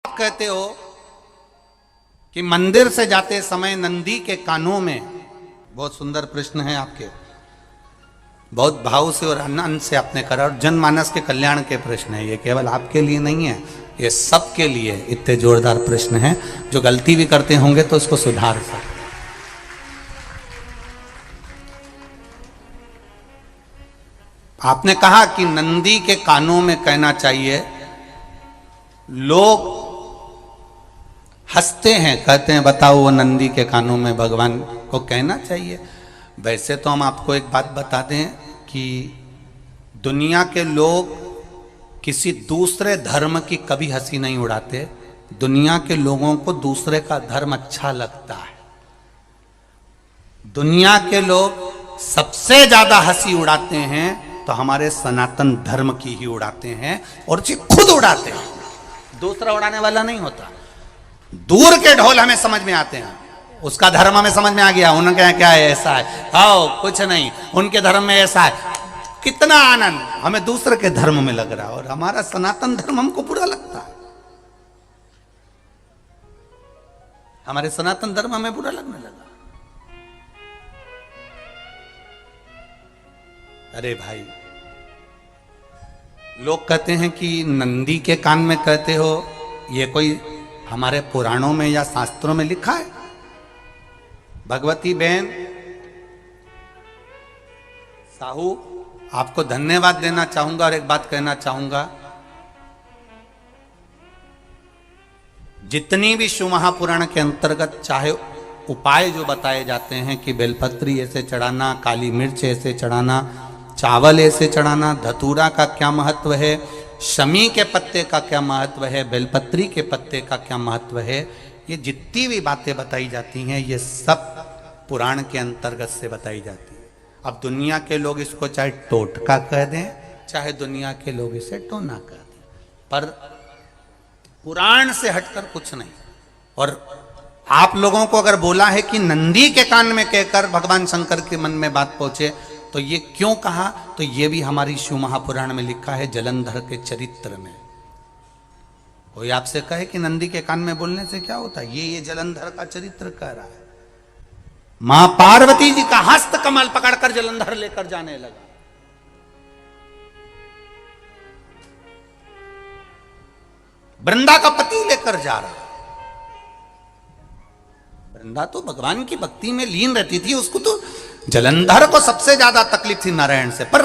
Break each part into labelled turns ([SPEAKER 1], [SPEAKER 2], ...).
[SPEAKER 1] आप कहते हो कि मंदिर से जाते समय नंदी के कानों में, बहुत सुंदर प्रश्न है आपके, बहुत भाव से और आनंद से आपने करा, और जनमानस के कल्याण के प्रश्न है ये, केवल आपके लिए नहीं है, ये सबके लिए इतने जोरदार प्रश्न हैं। जो गलती भी करते होंगे तो उसको सुधार सकते। आपने कहा कि नंदी के कानों में कहना चाहिए, लोग हंसते हैं, कहते हैं बताओ वो नंदी के कानों में भगवान को कहना चाहिए। वैसे तो हम आपको एक बात बता दें कि दुनिया के लोग किसी दूसरे धर्म की कभी हंसी नहीं उड़ाते। दुनिया के लोगों को दूसरे का धर्म अच्छा लगता है। दुनिया के लोग सबसे ज्यादा हंसी उड़ाते हैं तो हमारे सनातन धर्म की ही उड़ाते हैं, और जी खुद उड़ाते हैं, दूसरा उड़ाने वाला नहीं होता। दूर के ढोल हमें समझ में आते हैं, उसका धर्म हमें समझ में आ गया, उनके यहाँ क्या है, ऐसा है, आओ कुछ नहीं, उनके धर्म में ऐसा है, कितना आनंद हमें दूसरे के धर्म में लग रहा है, और हमारा सनातन धर्म हमको बुरा लगता है। हमारे सनातन धर्म हमें बुरा लगने लगा। अरे भाई, लोग कहते हैं कि नंदी के कान में कहते हो, ये कोई हमारे पुराणों में या शास्त्रों में लिखा है? भगवती बहन साहू, आपको धन्यवाद देना चाहूंगा और एक बात कहना चाहूंगा, जितनी भी शिव महापुराण के अंतर्गत चाहे उपाय जो बताए जाते हैं कि बेलपत्री ऐसे चढ़ाना, काली मिर्च ऐसे चढ़ाना, चावल ऐसे चढ़ाना, धतूरा का क्या महत्व है, शमी के पत्ते का क्या महत्व है, बेलपत्री के पत्ते का क्या महत्व है, ये जितनी भी बातें बताई जाती हैं ये सब पुराण के अंतर्गत से बताई जाती है। अब दुनिया के लोग इसको चाहे टोटका कह दें, चाहे दुनिया के लोग इसे टोना कह दें, पर पुराण से हटकर कुछ नहीं। और आप लोगों को अगर बोला है कि नंदी के कान में कहकर भगवान शंकर के मन में बात पहुंचे, तो ये क्यों कहा, तो ये भी हमारी शिव महापुराण में लिखा है, जलंधर के चरित्र में। कोई आपसे कहे कि नंदी के कान में बोलने से क्या होता है, ये जलंधर का चरित्र कह रहा है। मां पार्वती जी का हस्त कमल पकड़कर जलंधर लेकर जाने लगा। वृंदा का पति लेकर जा रहा। वृंदा तो भगवान की भक्ति में लीन रहती थी, उसको तो जलंधर को सबसे ज्यादा तकलीफ थी नारायण से, पर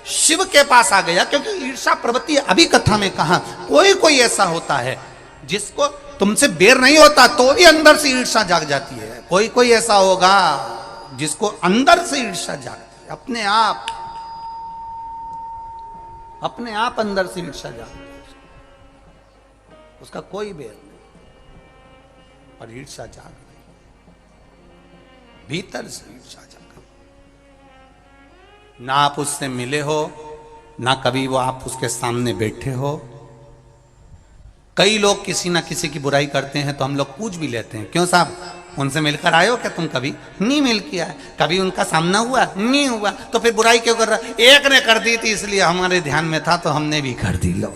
[SPEAKER 1] शिव के पास आ गया, क्योंकि ईर्षा प्रवृत्ति, अभी कथा में कहा, कोई कोई ऐसा होता है जिसको तुमसे बेर नहीं होता तो भी अंदर से ईर्षा जाग जाती है। कोई कोई ऐसा होगा जिसको अंदर से ईर्षा जागती है, अपने आप अंदर से ईर्षा जागती है, उसका कोई बेर नहीं, पर ईर्षा जाग रही, भीतर से ईर्षा जाग। ना आप उससे मिले हो, ना कभी वो आप उसके सामने बैठे हो। कई लोग किसी ना किसी की बुराई करते हैं तो हम लोग पूछ भी लेते हैं, क्यों साहब उनसे मिलकर आए हो क्या तुम? कभी नहीं मिल किया है, कभी उनका सामना हुआ नहीं हुआ, तो फिर बुराई क्यों कर रहा? एक ने कर दी थी इसलिए हमारे ध्यान में था तो हमने भी कर दी। लो,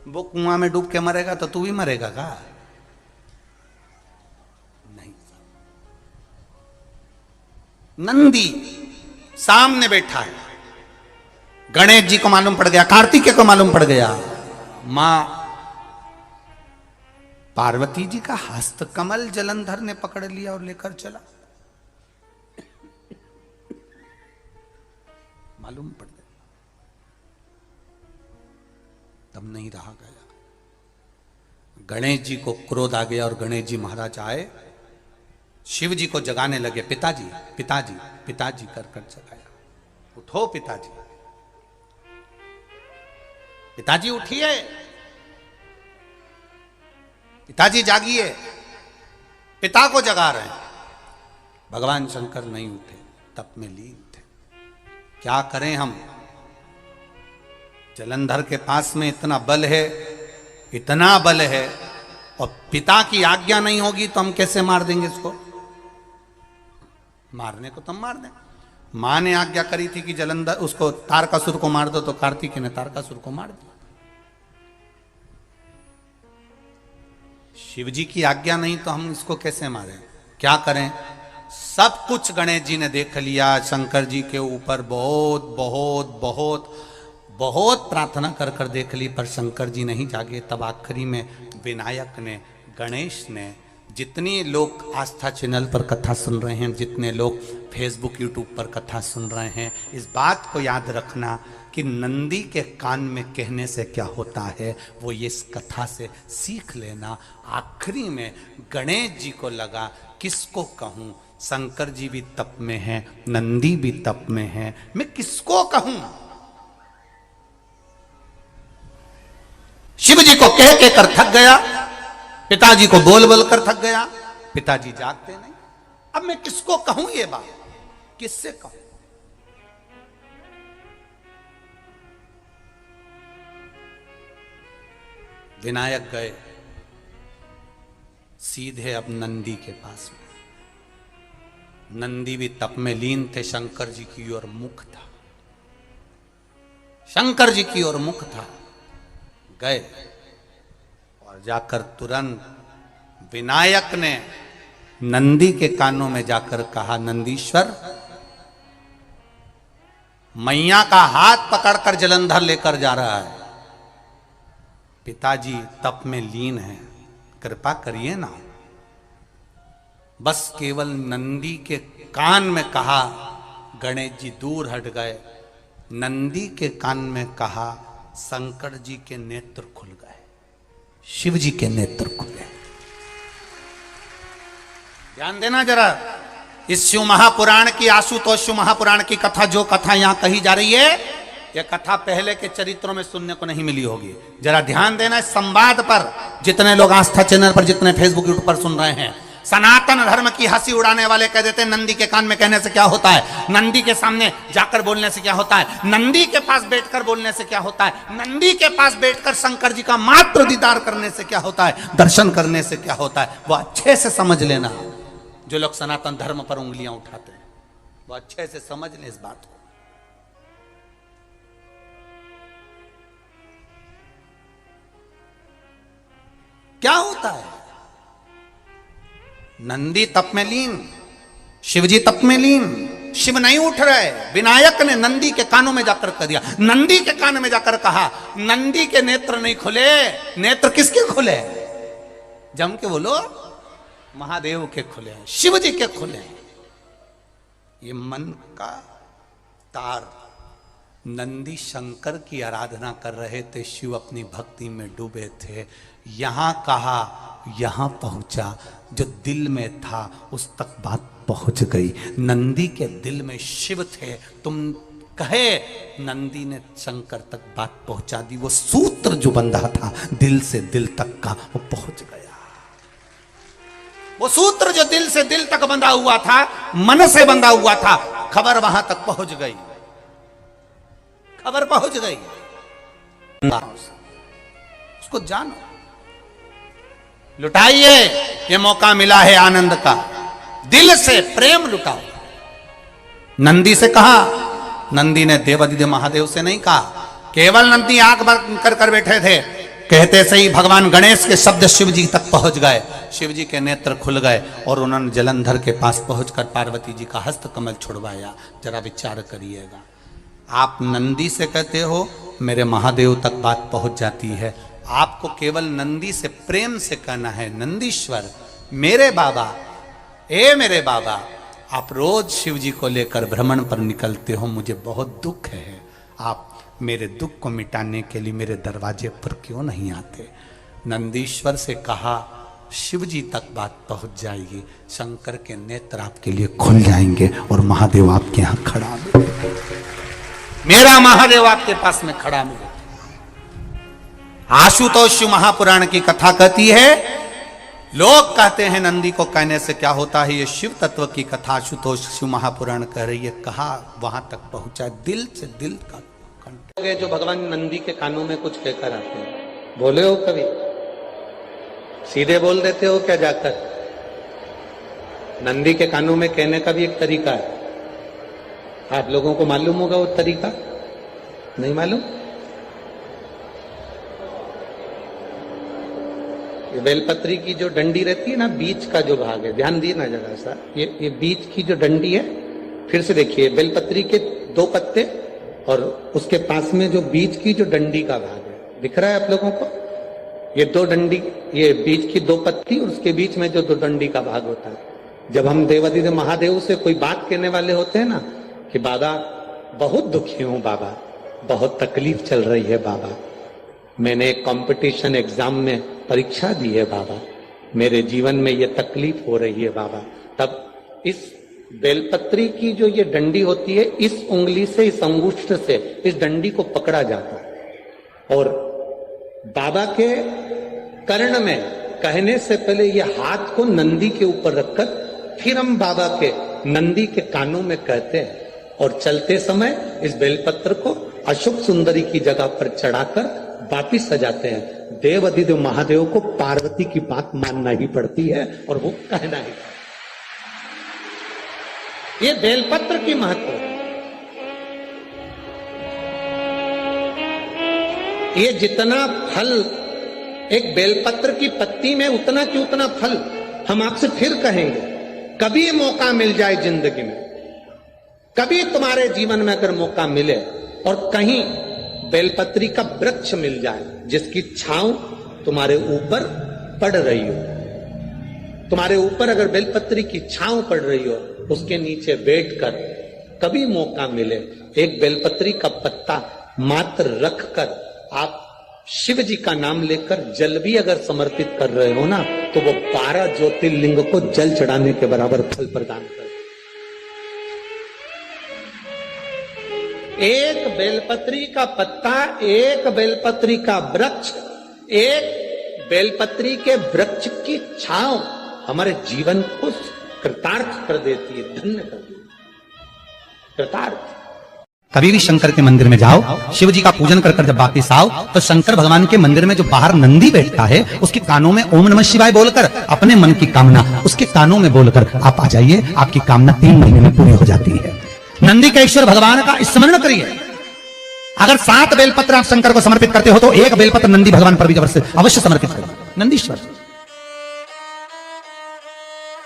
[SPEAKER 1] वो कुआं में डूब के मरेगा तो तू भी मरेगा का? नहीं। नंदी सामने बैठा है, गणेश जी को मालूम पड़ गया, कार्तिकेय को मालूम पड़ गया, मां पार्वती जी का हस्त कमल जलंधर ने पकड़ लिया और लेकर चला। मालूम पड़ गया, तब नहीं रहा गया। गणेश जी को क्रोध आ गया और गणेश जी महाराज आए, शिव जी को जगाने लगे, पिताजी पिताजी पिताजी कर कर जगाया, उठो पिताजी, पिताजी उठिए, पिताजी जागिए, पिता को जगा रहे हैं। भगवान शंकर नहीं उठे, तप में लीन थे। क्या करें हम? जलंधर के पास में इतना बल है, इतना बल है, और पिता की आज्ञा नहीं होगी तो हम कैसे मार देंगे इसको? मारने को तो हम मार दें। मां ने आज्ञा करी थी कि जलंधर उसको तारकासुर को मार दो, तो कार्तिकेय ने तारकासुर को मार दिया। शिव जी की आज्ञा नहीं तो हम इसको कैसे मारें? क्या करें? सब कुछ गणेश जी ने देख लिया, शंकर जी के ऊपर बहुत बहुत बहुत बहुत प्रार्थना कर कर देख ली, पर शंकर जी नहीं जागे। तब आखिरी में विनायक ने, गणेश ने, जितने लोग आस्था चैनल पर कथा सुन रहे हैं, जितने लोग फेसबुक यूट्यूब पर कथा सुन रहे हैं, इस बात को याद रखना कि नंदी के कान में कहने से क्या होता है वो ये इस कथा से सीख लेना। आखिरी में गणेश जी को लगा किसको कहूँ, शंकर जी भी तप में हैं, नंदी भी तप में हैं, मैं किसको कहूँ? शिव जी को कह के कर थक गया, पिताजी को बोल बोल कर थक गया, पिताजी जागते नहीं। अब मैं किसको कहूं ये बात, किससे कहूं? विनायक गए सीधे अब नंदी के पास में। नंदी भी तप में लीन थे, शंकर जी की ओर मुख था, शंकर जी की ओर मुख था। गए और जाकर तुरंत विनायक ने नंदी के कानों में जाकर कहा, नंदीश्वर, मैया का हाथ पकड़कर जलंधर लेकर जा रहा है, पिताजी तप में लीन हैं, कृपा करिए ना। बस केवल नंदी के कान में कहा, गणेश जी दूर हट गए। नंदी के कान में कहा, शंकर जी के नेत्र खुल गए, शिव जी के नेत्र खुले। ध्यान देना जरा, इस शिव महापुराण की, आशुतोष शिव महापुराण की कथा, जो कथा यहां कही जा रही है, यह कथा पहले के चरित्रों में सुनने को नहीं मिली होगी। जरा ध्यान देना इस संवाद पर, जितने लोग आस्था चैनल पर, जितने फेसबुक यूट्यूब पर सुन रहे हैं। सनातन धर्म की हंसी उड़ाने वाले कह देते हैं नंदी के कान में कहने से क्या होता है, नंदी के सामने जाकर बोलने से क्या होता है, नंदी के पास बैठकर बोलने से क्या होता है, नंदी के पास बैठकर शंकर जी का मात्र दीदार करने से क्या होता है, दर्शन करने से क्या होता है। वो अच्छे से समझ लेना, जो लोग सनातन धर्म पर उंगलियां उठाते हैं वो अच्छे से समझ लें इस बात को। क्या होता है, नंदी तप में लीन, शिवजी तप में लीन, शिव नहीं उठ रहे। विनायक ने नंदी के कानों में जाकर कह दिया, नंदी के कान में जाकर कहा, नंदी के नेत्र नहीं खुले। नेत्र किसके खुले? जम के बोलो, महादेव के खुले हैं, शिव जी के खुले हैं। ये मन का तार, नंदी शंकर की आराधना कर रहे थे, शिव अपनी भक्ति में डूबे थे। यहां कहा, यहां पहुंचा, जो दिल में था उस तक बात पहुंच गई। नंदी के दिल में शिव थे, तुम कहे, नंदी ने शंकर तक बात पहुंचा दी। वो सूत्र जो बंधा था दिल से दिल तक का, वो पहुंच गया। वो सूत्र जो दिल से दिल तक बंधा हुआ था, मन से बंधा हुआ था, खबर वहां तक पहुंच गई, खबर पहुंच गई। उसको जानो, लुटाइए, ये मौका मिला है आनंद का, दिल से प्रेम लुटाओ। नंदी से कहा, नंदी ने देवादिदेव महादेव से नहीं कहा। केवल नंदी आंख बंद कर कर बैठे थे, कहते से ही भगवान गणेश के शब्द शिव जी तक पहुंच गए। शिव जी के नेत्र खुल गए और उन्होंने जलंधर के पास पहुंचकर पार्वती जी का हस्त कमल छुड़वाया। जरा विचार करिएगा, आप नंदी से कहते हो मेरे महादेव तक बात पहुंच जाती है, आपको केवल नंदी से प्रेम से कहना है, नंदीश्वर मेरे बाबा, ए मेरे बाबा, आप रोज शिव जी को लेकर भ्रमण पर निकलते हो, मुझे बहुत दुख है, आप मेरे दुख को मिटाने के लिए मेरे दरवाजे पर क्यों नहीं आते? नंदीश्वर से कहा, शिव जी तक बात पहुंच जाएगी, शंकर के नेत्र आपके लिए खुल जाएंगे और महादेव आपके यहां खड़ा मिलेगा, मेरा महादेव आपके पास में खड़ा मिलेगा। आशुतोष महापुराण की कथा कहती है, लोग कहते हैं नंदी को कहने से क्या होता है, ये शिव तत्व की कथा आशुतोष शिव महापुराण कह रही है। कहा वहां तक पहुंचा, दिल से दिल का कंठ। जो भगवान नंदी के कानों में कुछ कहकर आते हैं, बोले हो कभी? सीधे बोल देते हो क्या जाकर? नंदी के कानों में कहने का भी एक तरीका है, आप लोगों को मालूम होगा वो तरीका, नहीं मालूम? बेलपत्री की जो डंडी रहती है ना, बीच का जो भाग है, ध्यान दिए ना जरा सा, ये बीच की जो डंडी है, फिर से देखिए, बेलपत्री के 2 पत्ते और उसके पास में जो बीच की जो डंडी का भाग है, दिख रहा है आप लोगों को? ये 2 डंडी, ये बीच की 2 पत्ती और उसके बीच में जो 2 डंडी का भाग होता है। जब हम देवादिदेव महादेव से कोई बात कहने वाले होते हैं ना कि बाबा बहुत दुखी हूं, बाबा बहुत तकलीफ चल रही है, बाबा मैंने एक कंपटीशन एग्जाम में परीक्षा दी है, बाबा मेरे जीवन में ये तकलीफ हो रही है, बाबा, तब इस बेलपत्री की जो ये डंडी होती है, इस उंगली से, इस अंगुष्ठ से इस डंडी को पकड़ा जाता है और बाबा के कर्ण में कहने से पहले ये हाथ को नंदी के ऊपर रखकर फिर हम बाबा के नंदी के कानों में कहते हैं और चलते समय इस बेलपत्र को अशोक सुंदरी की जगह पर चढ़ाकर वापिस सजाते हैं। देव अधिदेव महादेव को पार्वती की बात मानना ही पड़ती है और वो कहना ही। ये बेलपत्र की महत्व है। ये जितना फल एक बेलपत्र की पत्ती में, उतना की उतना फल। हम आपसे फिर कहेंगे, कभी मौका मिल जाए जिंदगी में, कभी तुम्हारे जीवन में अगर मौका मिले और कहीं बेलपत्री का वृक्ष मिल जाए जिसकी छांव तुम्हारे ऊपर पड़ रही हो, तुम्हारे ऊपर अगर बेलपत्री की छांव पड़ रही हो, उसके नीचे बैठकर कभी मौका मिले, एक बेलपत्री का पत्ता मात्र रखकर आप शिव जी का नाम लेकर जल भी अगर समर्पित कर रहे हो ना, तो वो 12 ज्योतिर्लिंग को जल चढ़ाने के बराबर फल प्रदान कर। एक बेलपत्री का पत्ता, एक बेलपत्री का वृक्ष, एक बेलपत्री के वृक्ष की छांव हमारे जीवन को कृतार्थ कर देती है, धन्य कर देती है, कृतार्थ।
[SPEAKER 2] कभी भी शंकर के मंदिर में जाओ, शिव जी का पूजन कर जब वापिस आओ, तो शंकर भगवान के मंदिर में जो बाहर नंदी बैठता है, उसके कानों में ओम नमः शिवाय बोलकर अपने मन की कामना उसके कानों में बोलकर आप आ जाइए, आपकी कामना 3 महीने में पूरी हो जाती है। नंदी के ईश्वर भगवान का स्मरण करिए। अगर 7 बेलपत्र आप शंकर को समर्पित करते हो तो 1 बेलपत्र नंदी भगवान पर भी अवश्य समर्पित करो। नंदीश्वर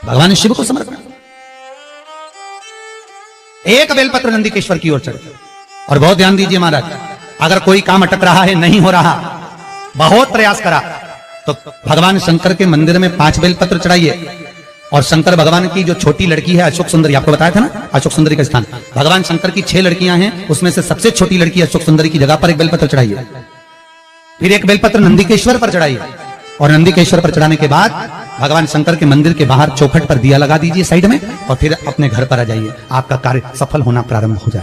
[SPEAKER 2] भगवान शिव को समर्पित, 1 बेलपत्र नंदी के ईश्वर की ओर चढ़े। और बहुत ध्यान दीजिए महाराज, अगर कोई काम अटक रहा है, नहीं हो रहा, बहुत प्रयास करा, तो भगवान शंकर के मंदिर में 5 बेलपत्र चढ़ाइए। और शंकर भगवान की जो छोटी लड़की है अशोक सुंदरी, आपको बताया था ना अशोक सुंदरी का स्थान, भगवान शंकर की 6 लड़कियां हैं, उसमें से सबसे छोटी लड़की अशोक सुंदरी की जगह पर 1 बेलपत्र चढ़ाइए। फिर 1 बेलपत्र नंदीकेश्वर पर चढ़ाइए और नंदीकेश्वर पर चढ़ाने के बाद भगवान शंकर के मंदिर के बाहर चौखट पर दिया लगा दीजिए साइड में, और फिर अपने घर पर आ जाइए। आपका कार्य सफल होना प्रारंभ हो जाए।